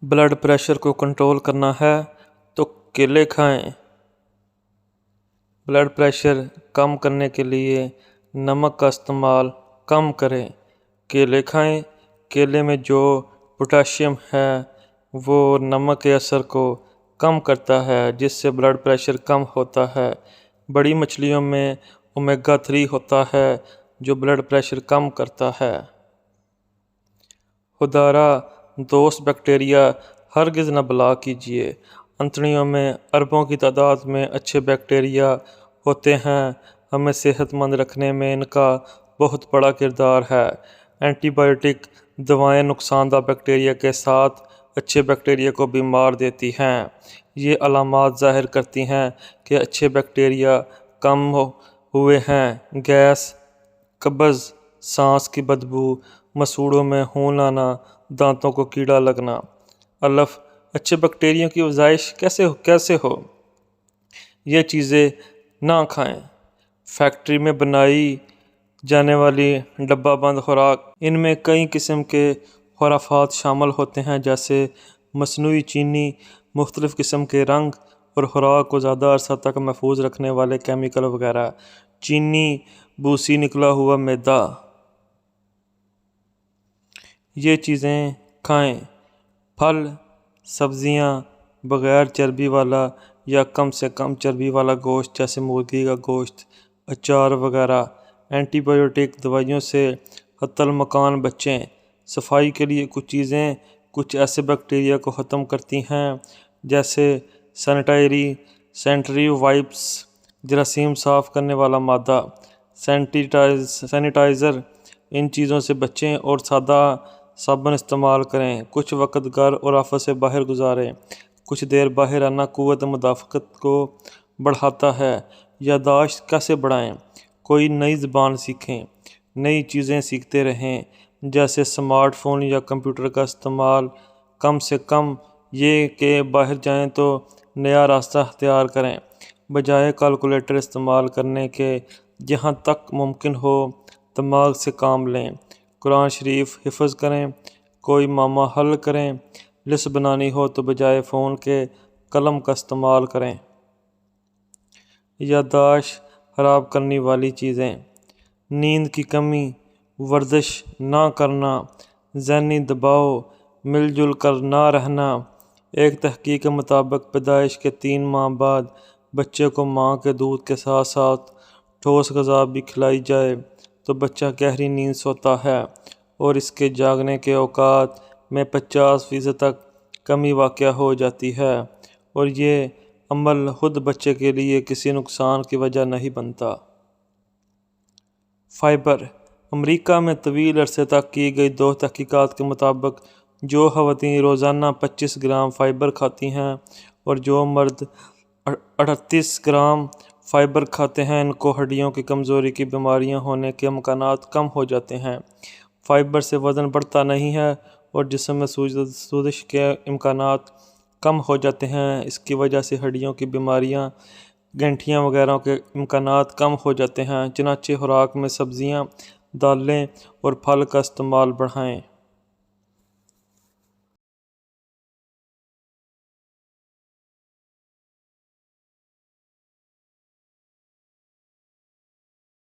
Blood pressure को control करना है तो केले खाएं। ब्लड प्रेशर कम करने के लिए नमक का इस्तेमाल कम करें। केले खाएं। केले में जो पोटेशियम है वो नमक के असर को कम करता है, जिससे ब्लड प्रेशर कम होता है। बड़ी मछलियों में ओमेगा 3 होता है जो ब्लड प्रेशर कम करता है। खुदारा दोस्त बैक्टीरिया हरगिज़ न बुला कीजिए। अंतड़ियों में अरबों की तादाद में अच्छे बैक्टीरिया होते हैं। हमें सेहतमंद रखने में इनका बहुत बड़ा किरदार है। एंटीबायोटिक दवाएं नुकसानदा बैक्टीरिया के साथ अच्छे बैक्टीरिया को भी मार देती हैं। ये अलामात ज़ाहिर करती हैं कि अच्छे बैक्टीरिया कम हुए हैं। गैस, कब्ज़, सांस की बदबू, मसूड़ों में खून आना, दांतों को कीड़ा लगना। अलफ अच्छे बैक्टीरिया की अफज़ाइश कैसे हो? ये चीज़ें ना खाएं। फैक्ट्री में बनाई जाने वाली डब्बा बंद खुराक, इनमें कई किस्म के खुराफात शामिल होते हैं, जैसे मसनूई चीनी, मुख्तलिफ़ किस्म के रंग और खुराक को ज़्यादा अरसा तक महफूज रखने वाले केमिकल वगैरह। चीनी, बूसी निकला हुआ मैदा, ये चीज़ें खाएं। फल, सब्ज़ियाँ, बग़ैर चर्बी वाला या कम से कम चर्बी वाला गोश्त जैसे मुर्गी का गोश्त, अचार वगैरह। एंटीबायोटिक दवाइयों से हत्तल मकान बचें। सफाई के लिए कुछ चीज़ें कुछ ऐसे बैक्टीरिया को ख़त्म करती हैं, जैसे सैनिटरी वाइप्स, जरासीम साफ़ करने वाला मादा, सैनिटाइज़र। इन चीज़ों से बचें और सादा साबुन इस्तेमाल करें। कुछ वक्त घर और ऑफिस से बाहर गुजारें। कुछ देर बाहर आना क़ुव्वत मुदाफ़क़त को बढ़ाता है। याददाश्त कैसे बढ़ाएं? कोई नई ज़बान सीखें। नई चीज़ें सीखते रहें, जैसे स्मार्टफ़ोन या कंप्यूटर का इस्तेमाल कम से कम। ये कि बाहर जाएं तो नया रास्ता अख्तियार करें, बजाय कैलकुलेटर इस्तेमाल करने के। जहाँ तक मुमकिन हो दिमाग से काम लें। कुरान शरीफ हिफ्ज़ करें। कोई मामा हल करें। लिस्ट बनानी हो तो बजाय फ़ोन के कलम का इस्तेमाल करें। याददाश्त ख़राब करने वाली चीज़ें, नींद की कमी, वर्जिश ना करना, ज़हनी दबाव, मिलजुल कर ना रहना। एक तहक़ीक़ के मुताबिक पैदाइश के 3 माह बाद बच्चे को माँ के दूध के साथ साथ ठोस ग़िज़ा भी खिलाई जाए तो बच्चा गहरी नींद सोता है और इसके जागने के औक़ात में 50% तक कमी वाक़या हो जाती है, और ये अमल खुद बच्चे के लिए किसी नुकसान की वजह नहीं बनता। फ़ाइबर, अमेरिका में तवील अरसे तक की गई 2 तहक़ीक़ात के मुताबिक जो ख़वातीन रोज़ाना 25 ग्राम फ़ाइबर खाती हैं और जो मर्द 38 ग्राम फ़ाइबर खाते हैं, इनको हड्डियों की कमज़ोरी की बीमारियां होने के इम्कानात कम हो जाते हैं। फ़ाइबर से वज़न बढ़ता नहीं है और जिस्म में सूजश के इम्कानात कम हो जाते हैं। इसकी वजह से हड्डियों की बीमारियां, गंठियाँ वगैरह के इम्कानात कम हो जाते हैं। चनाचे खुराक में सब्ज़ियाँ, दालें और फल का इस्तेमाल बढ़ाएं।